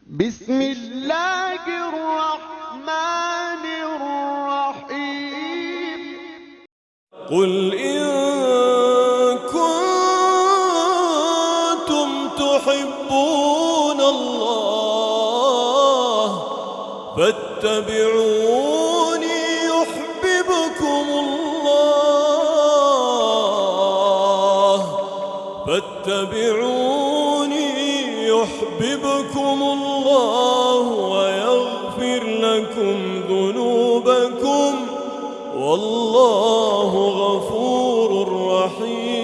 बिस्मिल्लाहिर्रहमानिर्रहीम। कुल इन कुंतुम तुहिब्बून अल्लाह फत्तबिऊनी युह्बिबकुमुल्लाह युह्बिबकुमुल्लाह व यग़फिर लकुम ज़ुनूबकुम वल्लाहु गफूरुर रहीम।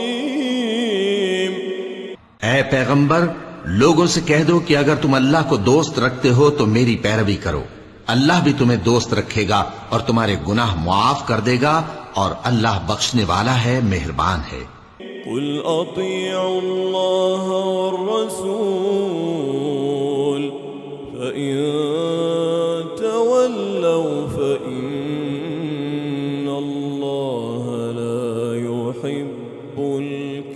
ऐ पैगंबर, लोगों से कह दो कि अगर तुम अल्लाह को दोस्त रखते हो तो मेरी पैरवी करो। अल्लाह भी तुम्हें दोस्त रखेगा और तुम्हारे गुनाह मुआफ कर देगा, और अल्लाह बख्शने वाला है, मेहरबान है। कुल अतीउल्लाह वर रसूल फ़इन तवल्लौ फ़इन्नल्लाह ला युहिब्बुल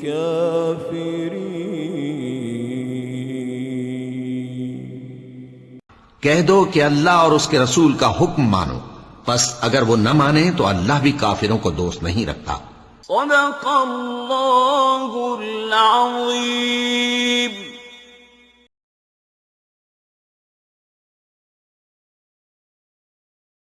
काफ़िरीन। कह दो कि अल्लाह और उसके रसूल का हुक्म मानो, बस अगर वो न माने तो अल्लाह भी काफिरों को दोस्त नहीं रखता। सदक़ल्लाहुल अज़ीम।